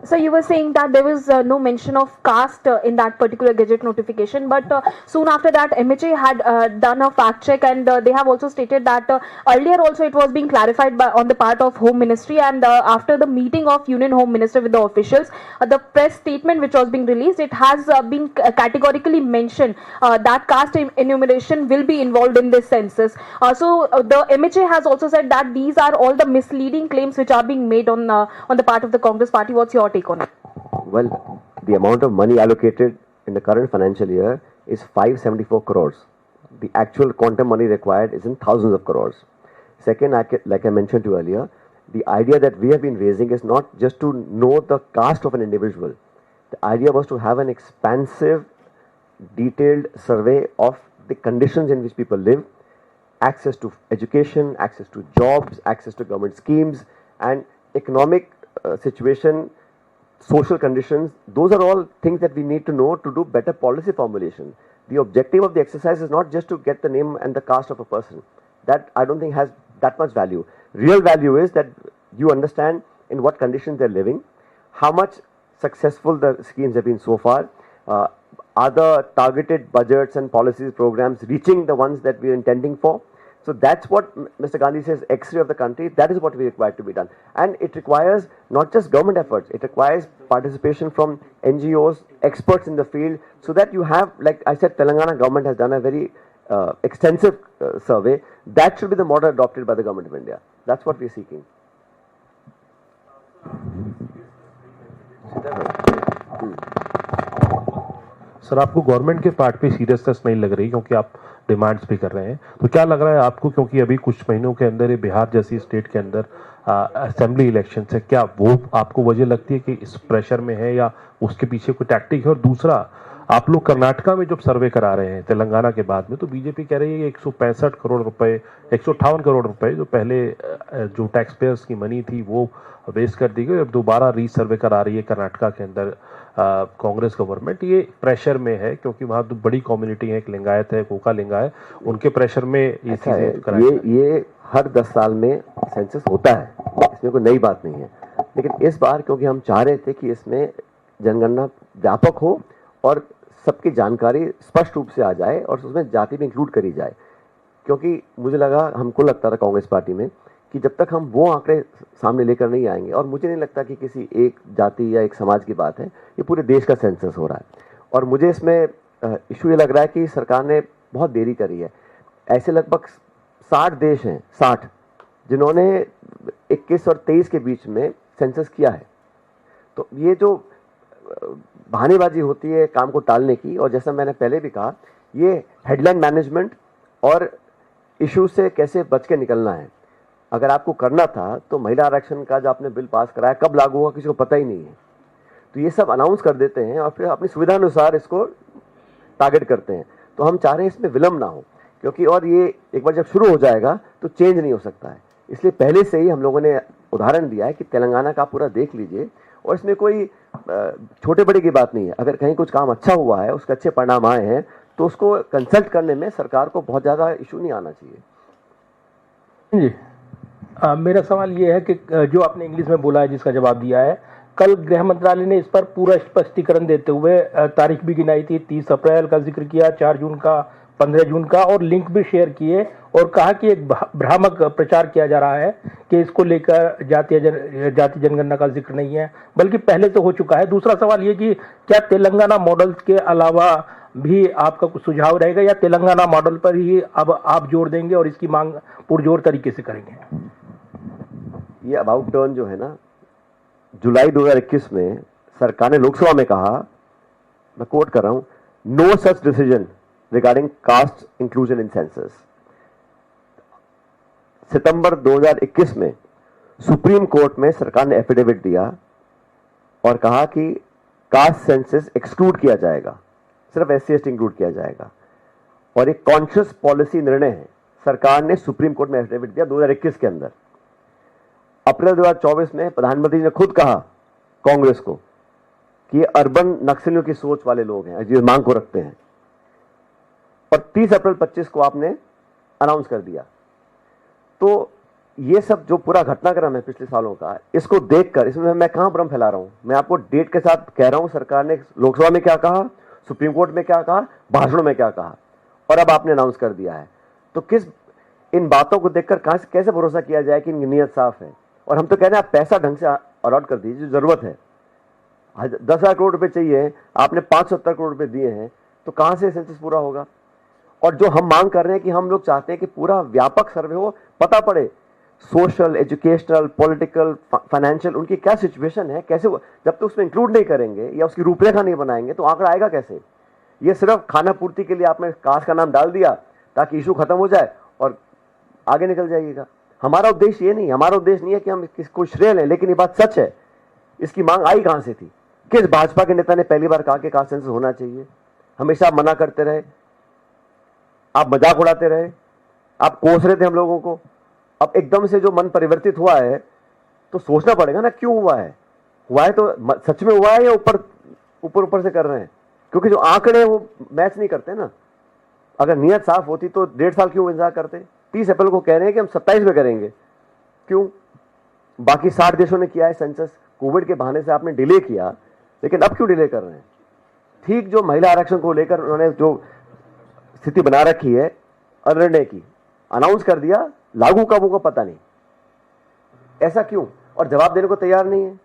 So you were saying that there was no mention of caste in that particular gazette notification, but soon after that MHA had done a fact check, and they have also stated that earlier also it was being clarified on the part of Home Ministry, and after the meeting of Union Home Minister with the officials, the press statement which was being released, it has been categorically mentioned that caste enumeration will be involved in this census. The MHA has also said that these are all the misleading claims which are being made on the part of the Congress party. What's your take on it? Well, the amount of money allocated in the current financial year is 574 crores. The actual quantum money required is in thousands of crores. Second, like I mentioned to you earlier, the idea that we have been raising is not just to know the caste of an individual. The idea was to have an expansive, detailed survey of the conditions in which people live, access to education, access to jobs, access to government schemes, and economic situation, social conditions. Those are all things that we need to know to do better policy formulation. The objective of the exercise is not just to get the name and the caste of a person. That I don't think has that much value. Real value is that you understand in what conditions they're living, how much successful the schemes have been so far, are the targeted budgets and policies programs reaching the ones that we are intending for. So that's what Mr. Gandhi says, X-ray of the country. That is what we require to be done. And it requires not just government efforts, it requires participation from NGOs, experts in the field, so that you have, like I said, Telangana government has done a very extensive survey. That should be the model adopted by the government of India. That's what we're seeking. Sir, आपको government के part पे seriousness नहीं लग रही क्योंकि आप demands भी कर रहे हैं, तो क्या लग रहा है आपको, क्योंकि अभी कुछ महीनों के अंदर ये बिहार जैसी स्टेट के अंदर असेंबली इलेक्शन है, क्या वो आपको वजह लगती है कि इस प्रेशर में है या उसके पीछे कोई टैक्टिक है? और दूसरा, आप लोग कर्नाटका में जब सर्वे करा रहे हैं तेलंगाना के बाद में, तो बीजेपी कह रही है कि 165 करोड़ रुपए, 158 करोड़ रुपए जो पहले जो टैक्स पेयर्स की मनी थी वो वेस्ट कर दी गई, अब दोबारा रीसर्वे करा रही है कर्नाटका के अंदर कांग्रेस गवर्नमेंट। ये प्रेशर में है क्योंकि वहाँ तो बड़ी कम्युनिटी है, एक लिंगायत है, कोका लिंगायत, उनके प्रेशर में ये चीजें ये हर 10 साल में सेंसस होता है, इसमें कोई नई बात नहीं है। लेकिन इस बार क्योंकि हम चाह रहे थे कि इसमें जनगणना व्यापक हो और सबकी जानकारी स्पष्ट रूप से आ जाए और उसमें जाति भी इंक्लूड करी जाए, क्योंकि मुझे लगा, हमको लगता था कांग्रेस पार्टी में कि जब तक हम वो आंकड़े सामने लेकर नहीं आएंगे, और मुझे नहीं लगता कि किसी एक जाति या एक समाज की बात है, ये पूरे देश का सेंसस हो रहा है। और मुझे इसमें इशू ये लग रहा है कि सरकार ने बहुत देरी करी है। ऐसे लगभग 60 देश हैं, 60, जिन्होंने 21 और 23 के बीच में सेंसस किया है। तो ये जो बहानेबाजी होती है काम को टालने की, और जैसा मैंने पहले भी कहा, ये हेडलाइन मैनेजमेंट और इशू से कैसे बच के निकलना है। अगर आपको करना था तो महिला आरक्षण का जो आपने बिल पास कराया कब लागू होगा किसी को पता ही नहीं है, तो ये सब अनाउंस कर देते हैं और फिर अपनी सुविधा अनुसार इसको टारगेट करते हैं। तो हम चाह रहे हैं इसमें विलंब ना हो, क्योंकि और ये एक बार जब शुरू हो जाएगा तो चेंज नहीं हो सकता है। इसलिए पहले से ही हम लोगों ने उदाहरण दिया है कि तेलंगाना का पूरा देख लीजिए, और इसमें कोई छोटे बड़े की बात नहीं है। अगर कहीं कुछ काम अच्छा हुआ है, उसके अच्छे परिणाम आए हैं, तो उसको कंसल्ट करने में सरकार को बहुत ज़्यादा इशू नहीं आना चाहिए। जी, मेरा सवाल ये है कि जो आपने इंग्लिश में बोला है, जिसका जवाब दिया है, कल गृह मंत्रालय ने इस पर पूरा स्पष्टीकरण देते हुए तारीख भी गिनाई थी, 30 अप्रैल का जिक्र किया, 4 जून का, 15 जून का, और लिंक भी शेयर किए और कहा कि एक भ्रामक प्रचार किया जा रहा है कि इसको लेकर जाति जनगणना का जिक्र नहीं है, बल्कि पहले से हो चुका है। दूसरा सवाल ये कि क्या तेलंगाना मॉडल के अलावा भी आपका कुछ सुझाव रहेगा, या तेलंगाना मॉडल पर ही अब आप जोर देंगे और इसकी मांग पुरजोर तरीके से करेंगे? ये अबाउट टर्न जो है ना, जुलाई 2021 में सरकार ने लोकसभा में कहा, मैं कोट कर रहा हूं, no such decision regarding caste inclusion in census. सितंबर 2021 में सुप्रीम कोर्ट में सरकार ने एफिडेविट दिया और कहा कि कास्ट सेंसस एक्सक्लूड किया जाएगा, सिर्फ SC/ST इंक्लूड किया जाएगा, और एक कॉन्शियस पॉलिसी निर्णय है। सरकार ने सुप्रीम कोर्ट में एफिडेविट दिया 2021 के अंदर। अप्रैल 2024 में प्रधानमंत्री ने खुद कहा कांग्रेस को कि ये अर्बन नक्सलियों की सोच वाले लोग हैं जो मांग को रखते हैं, और 30 अप्रैल 25 को आपने अनाउंस कर दिया। तो ये सब जो पूरा घटनाक्रम है पिछले सालों का, इसको देखकर इसमें मैं कहां भ्रम फैला रहा हूं? मैं आपको डेट के साथ कह रहा हूं सरकार ने लोकसभा में क्या कहा, सुप्रीम कोर्ट में क्या कहा, भाषणों में क्या कहा, और अब आपने अनाउंस कर दिया है। तो किस इन बातों को देखकर कहां से कैसे भरोसा किया जाए कि इनकी नीयत साफ है? और हम तो कह रहे हैं आप पैसा ढंग से अलॉट कर दीजिए, जो जरूरत है। 10,000 करोड़ रुपए चाहिए, आपने 570 करोड़ रुपए दिए हैं, तो कहां से सेंसस पूरा होगा? और जो हम मांग कर रहे हैं कि हम लोग चाहते हैं कि पूरा व्यापक सर्वे हो, पता पड़े सोशल, एजुकेशनल, पॉलिटिकल, फाइनेंशियल उनकी क्या सिचुएशन है, कैसे जब तक उसमें इंक्लूड नहीं करेंगे या उसकी रूपरेखा नहीं बनाएंगे तो आंकड़ा आएगा कैसे? ये सिर्फ खाना पूर्ति के लिए आपने कास्ट का नाम डाल दिया ताकि इशू खत्म हो जाए और आगे निकल जाइएगा। हमारा उद्देश्य ये नहीं, हमारा उद्देश्य नहीं है कि हम किसको श्रेय लें, लेकिन ये बात सच है। इसकी मांग आई कहां से थी? किस भाजपा के नेता ने पहली बार कहा कि कास्ट सेंसस होना चाहिए? हमेशा आप मना करते रहे, आप मजाक उड़ाते रहे, आप कोस रहे थे हम लोगों को। अब एकदम से जो मन परिवर्तित हुआ है तो सोचना पड़ेगा ना क्यों हुआ है। हुआ है तो सच में हुआ है या ऊपर से कर रहे हैं? क्योंकि जो आंकड़े वो मैच नहीं करते ना। अगर नीयत साफ होती तो 1.5 साल क्यों इंतजार करते? 30 अप्रैल को कह रहे हैं कि हम 27 में करेंगे, क्यों? बाकी 60 देशों ने किया है सेंसस, कोविड के बहाने से आपने डिले किया, लेकिन अब क्यों डिले कर रहे हैं? ठीक जो महिला आरक्षण को लेकर उन्होंने जो स्थिति बना रखी है अनिर्णय की, अनाउंस कर दिया, लागू कब होगा पता नहीं, ऐसा क्यों? और जवाब देने को तैयार नहीं है।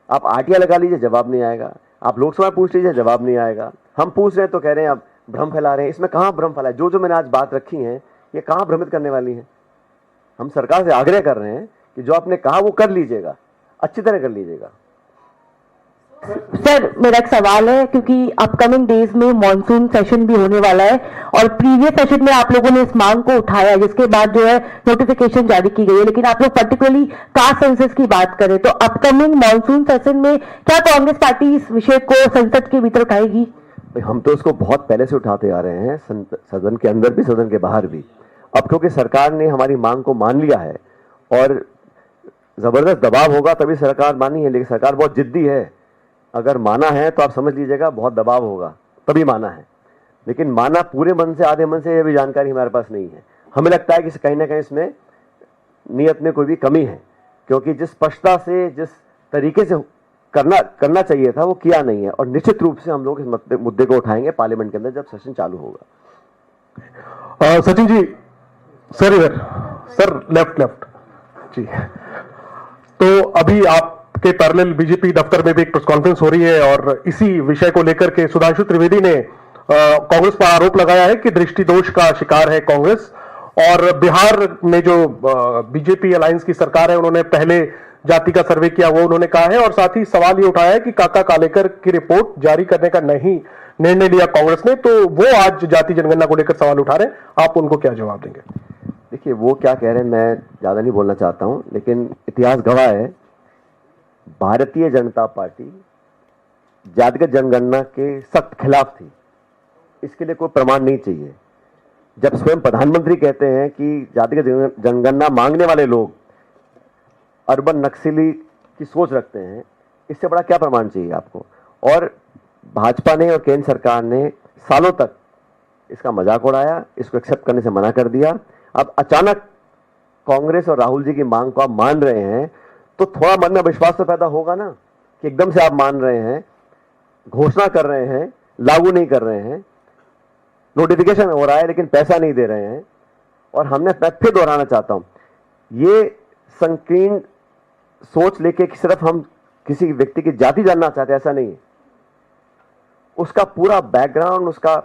आप आरटीआई लगा लीजिए, जवाब नहीं आएगा। आप लोकसभा पूछ लीजिए, जवाब नहीं आएगा। हम पूछ रहे हैं तो कह रहे हैं आप भ्रम फैला रहे हैं। इसमें कहां भ्रम फैला है? जो मैंने आज बात रखी है ये कहां भ्रमित करने वाली है? हम सरकार से आग्रह कर रहे हैं कि जो आपने कहा वो कर लीजिएगा, अच्छी तरह कर लीजिएगा। सर मेरा एक सवाल है, क्योंकि अपकमिंग डेज में मॉनसून सेशन भी होने वाला है और प्रीवियस सेशन में आप लोगों ने इस मांग को उठाया, जिसके बाद जो है नोटिफिकेशन जारी की गई है, लेकिन आप लोग पर्टिकुलरली कास्ट सेंसस की बात करें तो अपकमिंग मॉनसून सेशन में क्या कांग्रेस पार्टी इस विषय को संसद के भीतर उठाएगी? हम तो इसको बहुत पहले से उठाते आ रहे हैं, सदन के अंदर भी सदन के बाहर भी। अब क्योंकि सरकार ने हमारी मांग को मान लिया है और जबरदस्त दबाव होगा तभी सरकार मानी है, लेकिन सरकार बहुत जिद्दी है। अगर माना है तो आप समझ लीजिएगा बहुत दबाव होगा तभी माना है, लेकिन माना पूरे मन से आधे मन से यह भी जानकारी हमारे पास नहीं है। हमें लगता है कि कहीं ना कहीं इसमें नियत में कोई भी कमी है, क्योंकि जिस स्पष्टता से जिस तरीके से करना चाहिए था वो किया नहीं है। और निश्चित रूप से हम लोग इस मुद्दे को उठाएंगे पार्लियामेंट के अंदर जब सेशन चालू होगा। सचिन जी, सर इधर, सर लेफ्ट जी। तो अभी आपके पैरेलल बीजेपी दफ्तर में भी एक प्रेस कॉन्फ्रेंस हो रही है और इसी विषय को लेकर के सुधांशु त्रिवेदी ने कांग्रेस पर आरोप लगाया है कि दृष्टि दोष का शिकार है कांग्रेस। और बिहार में जो बीजेपी अलायंस की सरकार है उन्होंने पहले जाति का सर्वे किया, वो उन्होंने कहा है। और साथ ही सवाल ये उठाया है कि काका कालेकर की रिपोर्ट जारी करने का नहीं निर्णय लिया कांग्रेस ने, तो वो आज जाति जनगणना को लेकर सवाल उठा रहे हैं। आप उनको क्या जवाब देंगे? देखिए वो क्या कह रहे हैं मैं ज्यादा नहीं बोलना चाहता हूं, लेकिन इतिहास गवाह है भारतीय जनता पार्टी जातिगत जनगणना के सख्त खिलाफ थी। इसके लिए कोई प्रमाण नहीं चाहिए। जब स्वयं प्रधानमंत्री कहते हैं कि जातिगत जनगणना मांगने वाले लोग अर्बन नक्सली की सोच रखते हैं, इससे बड़ा क्या प्रमाण चाहिए आपको? और भाजपा ने और केंद्र सरकार ने सालों तक इसका मजाक उड़ाया, इसको एक्सेप्ट करने से मना कर दिया। अब अचानक कांग्रेस और राहुल जी की मांग को आप मान रहे हैं तो थोड़ा मन में विश्वास तो पैदा होगा ना कि एकदम से आप मान रहे हैं, घोषणा कर रहे हैं, लागू नहीं कर रहे हैं, नोटिफिकेशन हो रहा है लेकिन पैसा नहीं दे रहे हैं। और हमने फिर दोहराना चाहता हूं, ये संकीर्ण सोच लेके कि सिर्फ हम किसी व्यक्ति की जाति जानना चाहते हैं, ऐसा नहीं है। उसका पूरा बैकग्राउंड, उसका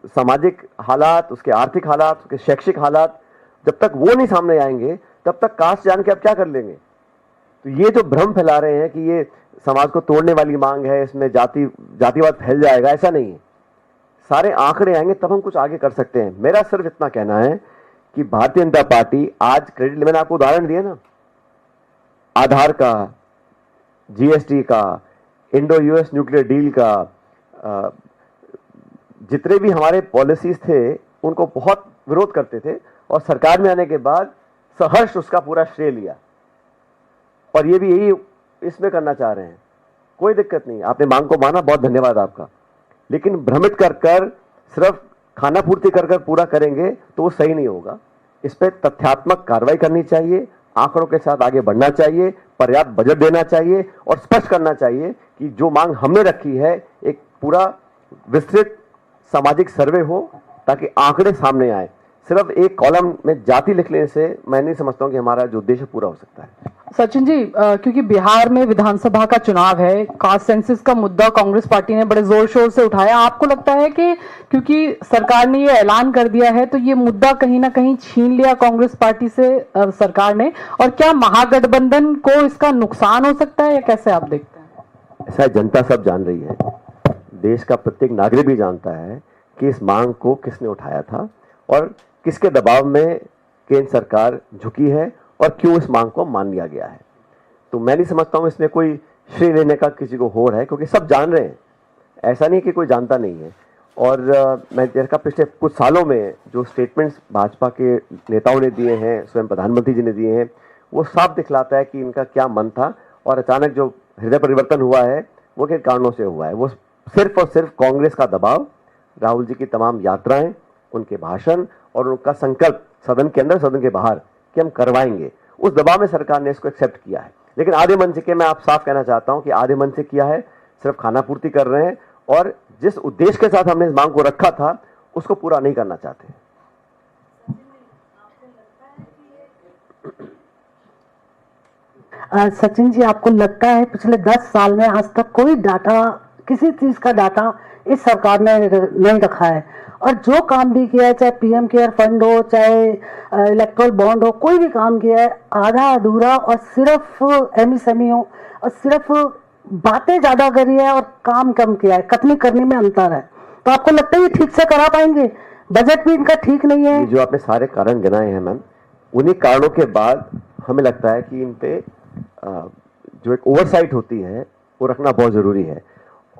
सामाजिक हालात, उसके आर्थिक हालात, उसके शैक्षिक हालात, जब तक वो नहीं सामने आएंगे तब तक कास्ट जान के आप क्या कर लेंगे? तो ये जो भ्रम फैला रहे हैं कि ये समाज को तोड़ने वाली मांग है, इसमें जातिवाद फैल जाएगा, ऐसा नहीं है। सारे आंकड़े आएंगे तब हम कुछ आगे कर सकते हैं। मेरा सिर्फ इतना कहना है कि भारतीय जनता पार्टी आज क्रेडिट, मैंने आपको उदाहरण दिया ना, आधार का, जीएसटी का, इंडो यूएस न्यूक्लियर डील का, जितने भी हमारे पॉलिसीज थे उनको बहुत विरोध करते थे और सरकार में आने के बाद सहर्ष उसका पूरा श्रेय लिया। और ये भी यही इसमें करना चाह रहे हैं। कोई दिक्कत नहीं, आपने मांग को माना, बहुत धन्यवाद आपका। लेकिन भ्रमित कर सिर्फ खाना पूर्ति कर पूरा करेंगे तो वो सही नहीं होगा। इस पर तथ्यात्मक कार्रवाई करनी चाहिए, आंकड़ों के साथ आगे बढ़ना चाहिए, पर्याप्त बजट देना चाहिए और स्पष्ट करना चाहिए कि जो मांग हमने रखी है एक पूरा विस्तृत सामाजिक सर्वे हो ताकि आंकड़े सामने आए। सिर्फ एक कॉलम में जाति लिख लेने से मैं नहीं समझता हूं कि हमारा जो उद्देश्य पूरा हो सकता है। सचिन जी, क्योंकि बिहार में विधानसभा का चुनाव है, कास्ट सेंसस का मुद्दा कांग्रेस पार्टी ने बड़े जोर शोर से उठाया। आपको लगता है कि क्योंकि सरकार ने ये ऐलान कर दिया है तो ये मुद्दा कहीं ना कहीं छीन लिया कांग्रेस पार्टी से सरकार ने, और क्या महागठबंधन को इसका नुकसान हो सकता है या कैसे आप देखते हैं? ऐसा जनता सब जान रही है, देश का प्रत्येक नागरिक भी जानता है कि इस मांग को किसने उठाया था और किसके दबाव में केंद्र सरकार झुकी है और क्यों इस मांग को मान लिया गया है। तो मैं नहीं समझता हूं इसमें कोई श्रेय लेने का किसी को हो रहा है, क्योंकि सब जान रहे हैं, ऐसा नहीं कि कोई जानता नहीं है। और मैं देखा पिछले कुछ सालों में जो स्टेटमेंट्स भाजपा के नेताओं ने दिए हैं, स्वयं प्रधानमंत्री जी ने दिए हैं, वो साफ दिखलाता है कि इनका क्या मन था और अचानक जो हृदय परिवर्तन हुआ है वो किन कारणों से हुआ है। वो सिर्फ और सिर्फ कांग्रेस का दबाव, राहुल जी की तमाम यात्राएं, उनके भाषण और उनका संकल्प सदन के अंदर सदन के बाहर कि हम करवाएंगे, उस दबाव में सरकार ने इसको एक्सेप्ट किया है। लेकिन आधे मन से के मैं आप साफ कहना चाहता हूं कि आधे मन से किया है, सिर्फ खाना पूर्ति कर रहे हैं और जिस उद्देश्य के साथ हमने इस मांग को रखा था उसको पूरा नहीं करना चाहते। सचिन जी, आपको लगता है पिछले 10 साल में आज तक कोई डाटा, किसी चीज का डाटा इस सरकार ने नहीं रखा है, और जो काम भी किया है, चाहे पीएम केयर फंड हो, चाहे इलेक्ट्रल बॉन्ड हो, कोई भी काम किया है आधा अधूरा और सिर्फ एमएसएमई हो और सिर्फ बातें ज्यादा करी है और काम कम किया है, कटनी करने में अंतर है। तो आपको लगता है ये ठीक से करा पाएंगे? बजट भी इनका ठीक नहीं है। जो आपने सारे कारण गिनाए हैं मैम, उन्हीं कारणों के बाद हमें लगता है कि इन पे जो एक ओवरसाइट होती है वो रखना बहुत जरूरी है।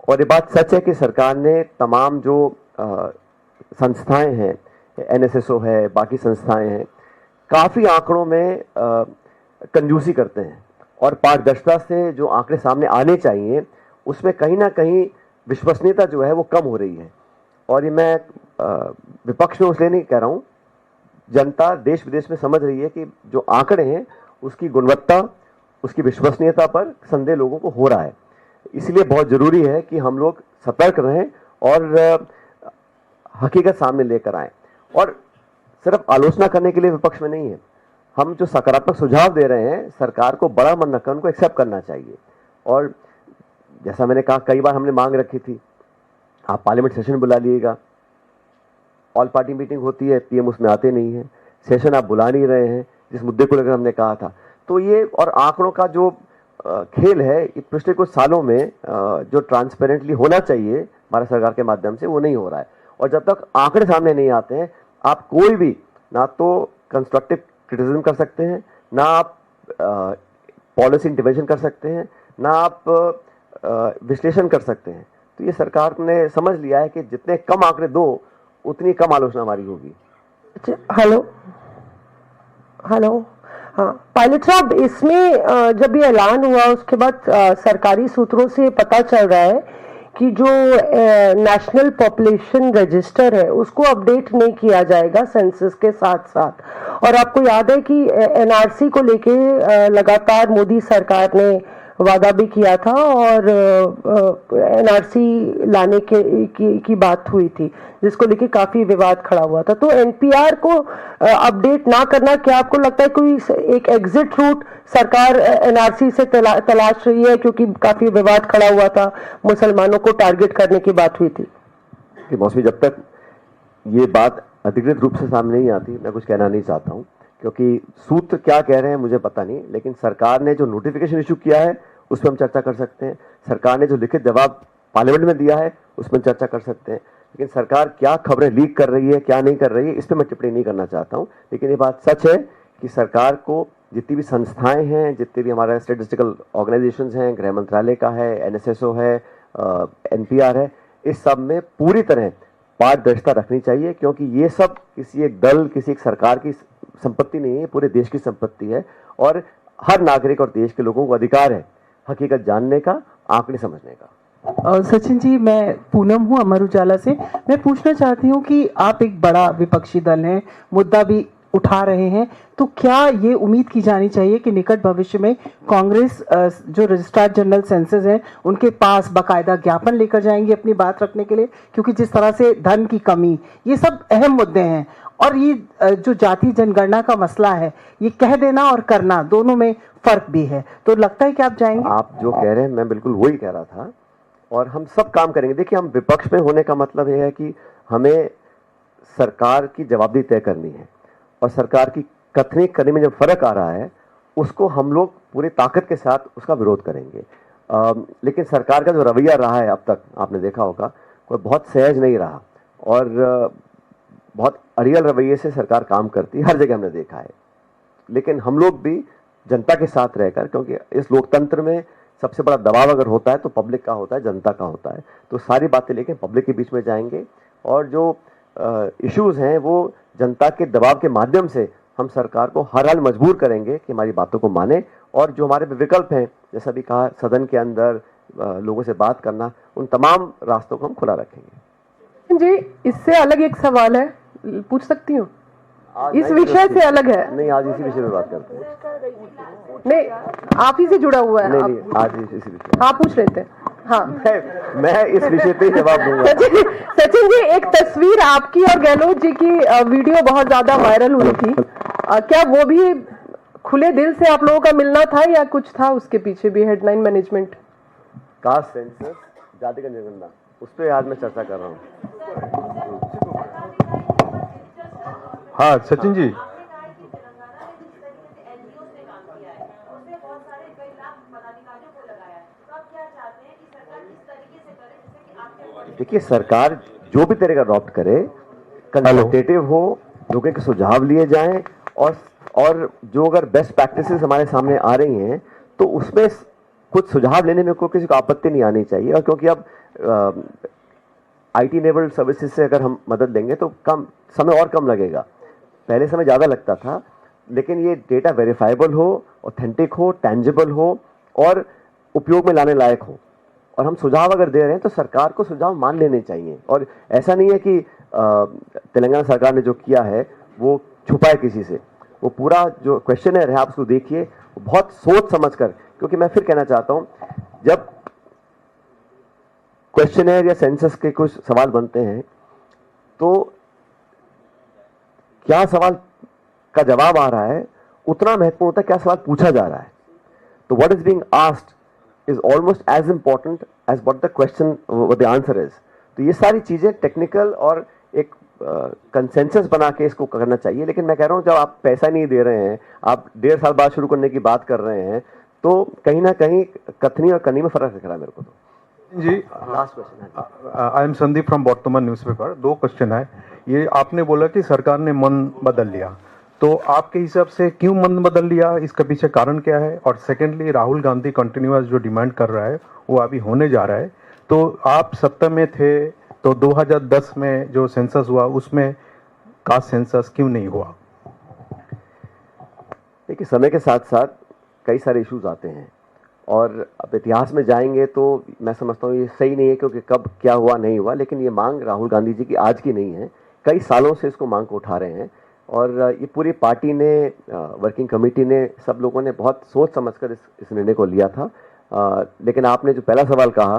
और ये बात सच है कि सरकार ने तमाम जो संस्थाएं हैं, एनएसएसओ है, बाकी संस्थाएं हैं, काफी आंकड़ों में कंजूसी करते हैं और पारदर्शिता से जो आंकड़े सामने आने चाहिए उसमें कहीं ना कहीं विश्वसनीयता जो है वो कम हो रही है। और ये मैं विपक्ष में इसलिए नहीं कह रहा हूं, जनता देश विदेश में समझ रही है कि जो आंकड़े हैं उसकी गुणवत्ता, उसकी विश्वसनीयता पर संदेह लोगों को हो रहा है। इसलिए बहुत जरूरी है कि हम लोग सतर्क रहें और हकीकत सामने लेकर आए। और सिर्फ आलोचना करने के लिए विपक्ष में नहीं है, हम जो सकारात्मक सुझाव दे रहे हैं सरकार को बड़ा मन रखकर उनको एक्सेप्ट करना चाहिए। और जैसा मैंने कहा, कई बार हमने मांग रखी थी, आप पार्लियामेंट सेशन बुला लीजिएगा, ऑल पार्टी मीटिंग होती है, पीएम उसमें आते नहीं है, सेशन आप बुला नहीं रहे हैं जिस मुद्दे को लेकर हमने कहा था। तो ये और आंकड़ों का जो खेल है पिछले कुछ सालों में जो ट्रांसपेरेंटली होना चाहिए भारत सरकार के माध्यम से वो नहीं हो रहा है। और जब तक आंकड़े सामने नहीं आते हैं आप कोई भी ना तो कंस्ट्रक्टिव क्रिटिसिज्म कर सकते हैं, ना आप पॉलिसी इंटरवेंशन कर सकते हैं, ना आप विश्लेषण कर सकते हैं। तो ये सरकार ने समझ लिया है कि जितने कम आंकड़े दो उतनी कम आलोचना हमारी होगी। हेलो हेलो, हाँ पायलट साहब, इसमें जब ये ऐलान हुआ उसके बाद सरकारी सूत्रों से पता चल रहा है कि जो नेशनल पॉपुलेशन रजिस्टर है उसको अपडेट नहीं किया जाएगा सेंसस के साथ साथ। और आपको याद है कि एनआरसी को लेके लगातार मोदी सरकार ने वादा भी किया था और एनआरसी लाने की बात हुई थी जिसको लेके काफी विवाद खड़ा हुआ था। तो एनपीआर को अपडेट ना करना, क्या आपको लगता है कोई एक एग्जिट रूट सरकार एनआरसी से तलाश रही है, क्योंकि काफी विवाद खड़ा हुआ था, मुसलमानों को टारगेट करने की बात हुई थी? कि मौसमी, जब तक ये बात अधिकृत रूप से सामने नहीं आती मैं कुछ कहना नहीं चाहता हूं, क्योंकि सूत्र क्या कह रहे हैं मुझे पता नहीं। लेकिन सरकार ने जो नोटिफिकेशन इशू किया है उस पर हम चर्चा कर सकते हैं, सरकार ने जो लिखित जवाब पार्लियामेंट में दिया है उस पर चर्चा कर सकते हैं। लेकिन सरकार क्या खबरें लीक कर रही है, क्या नहीं कर रही है, इस पर मैं टिप्पणी नहीं करना चाहता हूं। लेकिन ये बात सच है कि सरकार को जितनी भी संस्थाएं हैं, जितने भी हमारे स्टैटिस्टिकल ऑर्गेनाइजेशंस हैं, गृह मंत्रालय का है, एनएसएसओ है, एनपीआर है, इस सब में पूरी तरह पारदर्शिता रखनी चाहिए, क्योंकि ये सब किसी एक दल, किसी एक सरकार की संपत्ति नहीं है, पूरे देश की संपत्ति है। और हर नागरिक और देश के लोगों को अधिकार है हकीकत जानने का, आंकड़े समझने का। सचिन जी, मैं पूनम हूँ अमर उजाला से। मैं पूछना चाहती हूँ कि आप एक बड़ा विपक्षी दल हैं, मुद्दा भी उठा रहे हैं, तो क्या ये उम्मीद की जानी चाहिए कि निकट भविष्य में कांग्रेस जो रजिस्ट्रार जनरल सेंसस हैं उनके पास बाकायदा ज्ञापन लेकर जाएंगे अपनी बात रखने के लिए? क्योंकि जिस तरह से धन की कमी, ये सब अहम मुद्दे हैं, और ये जो जाति जनगणना का मसला है, ये कह देना और करना दोनों में फर्क भी है, तो लगता है कि आप जाएंगे? आप जो कह रहे हैं मैं बिल्कुल वही कह रहा था, और हम सब काम करेंगे। देखिए, हम विपक्ष में होने का मतलब यह है कि हमें सरकार की जवाबदेही तय करनी है, और सरकार की कथनी करने में जब फर्क आ रहा है उसको हम लोग पूरी ताकत के साथ उसका विरोध करेंगे। लेकिन सरकार का जो रवैया रहा है अब तक, आपने देखा होगा, कोई बहुत सहज नहीं रहा, और बहुत अड़ियल रवैये से सरकार काम करती है, हर जगह हमने देखा है। लेकिन हम लोग भी जनता के साथ रहकर, क्योंकि इस लोकतंत्र में सबसे बड़ा दबाव अगर होता है तो पब्लिक का होता है, जनता का होता है, तो सारी बातें लेके पब्लिक के बीच में जाएंगे, और जो इश्यूज हैं वो जनता के दबाव के माध्यम से हम सरकार को हर हाल मजबूर करेंगे कि हमारी बातों को माने, और जो हमारे विकल्प हैं, जैसा भी कहा, सदन के अंदर लोगों से बात करना, उन तमाम रास्तों को हम खुला रखेंगे। जी, इससे अलग एक सवाल है, पूछ सकती हूँ? इस विषय से अलग है। नहीं, आज इसी विषय में बात करते हैं। नहीं, आप ही से जुड़ा हुआ है। नहीं, आज इसी विषय। हाँ, पूछ लेते हैं। हाँ, मैं इस विषय पे जवाब दूंगा। सचिन जी, एक तस्वीर आपकी और गहलोत जी की वीडियो बहुत ज्यादा वायरल हुई थी, क्या वो भी खुले दिल से आप लोगों का मिलना था या कुछ था उसके पीछे भी? हेडलाइन मैनेजमेंट, कास्ट सेंसस, जाति का जनगणना, उस पर आज मैं चर्चा कर रहा हूँ। हाँ सचिन जी, देखिए, सरकार जो भी तरीका अडॉप्ट करे, कंसल्टेटिव हो, लोगों के सुझाव लिए जाएं, और जो अगर बेस्ट प्रैक्टिसेस हमारे सामने आ रही हैं तो उसमें कुछ सुझाव लेने में कोई किसी को आपत्ति नहीं आनी चाहिए। और क्योंकि अब आईटी इनेबल्ड सर्विसेज से अगर हम मदद लेंगे तो कम समय और कम लगेगा, पहले समय ज़्यादा लगता था, लेकिन ये डेटा वेरीफाइबल हो, ऑथेंटिक हो, टेंजिबल हो, और उपयोग में लाने लायक हो। और हम सुझाव अगर दे रहे हैं तो सरकार को सुझाव मान लेने चाहिए, और ऐसा नहीं है कि तेलंगाना सरकार ने जो किया है वो छुपाए किसी से। वो पूरा जो क्वेश्चनर है, आप उसको देखिए, बहुत सोच समझकर, क्योंकि मैं फिर कहना चाहता हूं, जब क्वेश्चनर या सेंसस के कुछ सवाल बनते हैं तो क्या सवाल का जवाब आ रहा है उतना महत्वपूर्ण होता है क्या सवाल पूछा जा रहा है। तो what is being asked is almost as important as what the question, what the answer is. तो ये सारी चीजें टेक्निकल और एक कंसेंसस बना के इसको करना चाहिए। लेकिन मैं कह रहा हूं, जब आप पैसा नहीं दे रहे हैं, आप 1.5 साल बाद शुरू करने की बात कर रहे हैं, तो कहीं ना कहीं कथनी और कनी में फर्क दिख रहा है मेरे को। तो जी, last question, I am Sandeep from Vartaman newspaper. 2 question है। ये आपने बोला कि सरकार ने मन बदल लिया, तो आपके हिसाब से क्यों मन बदल लिया, इसके पीछे कारण क्या है? और सेकेंडली, राहुल गांधी कंटिन्यूअस जो डिमांड कर रहा है वो अभी होने जा रहा है, तो आप सत्ता में थे तो 2010 में जो सेंसस हुआ उसमें कास्ट सेंसस क्यों नहीं हुआ? देखिए, समय के साथ साथ कई सारे इश्यूज आते हैं, और अब इतिहास में जाएंगे तो मैं समझता हूँ ये सही नहीं है, क्योंकि कब क्या हुआ नहीं हुआ। लेकिन ये मांग राहुल गांधी जी की आज की नहीं है, कई सालों से इसको मांग को उठा रहे हैं, और ये पूरी पार्टी ने, वर्किंग कमेटी ने, सब लोगों ने बहुत सोच समझकर इस निर्णय को लिया था। लेकिन आपने जो पहला सवाल कहा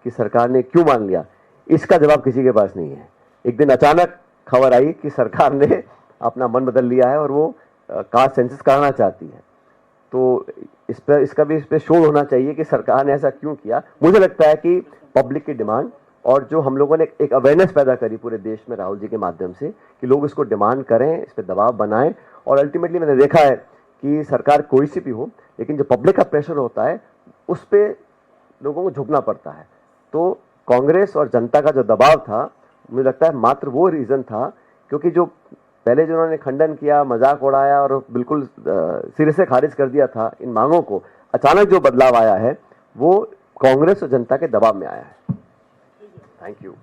कि सरकार ने क्यों मान लिया, इसका जवाब किसी के पास नहीं है। एक दिन अचानक खबर आई कि सरकार ने अपना मन बदल लिया है और वो कास्ट सेंसस कराना चाहती है। तो इसका भी इस पर शोध होना चाहिए कि सरकार ने ऐसा क्यों किया। मुझे लगता है कि पब्लिक की डिमांड, और जो हम लोगों ने एक अवेयरनेस पैदा करी पूरे देश में राहुल जी के माध्यम से, कि लोग इसको डिमांड करें, इस पर दबाव बनाएं, और अल्टीमेटली मैंने देखा है कि सरकार कोई सी भी हो, लेकिन जो पब्लिक का प्रेशर होता है उस पर लोगों को झुकना पड़ता है। तो कांग्रेस और जनता का जो दबाव था, मुझे लगता है मात्र वो रीज़न था, क्योंकि जो पहले जिन्होंने खंडन किया, मजाक उड़ाया और बिल्कुल सिरे से खारिज कर दिया था इन मांगों को, अचानक जो बदलाव आया है वो कांग्रेस और जनता के दबाव में आया है। Thank you.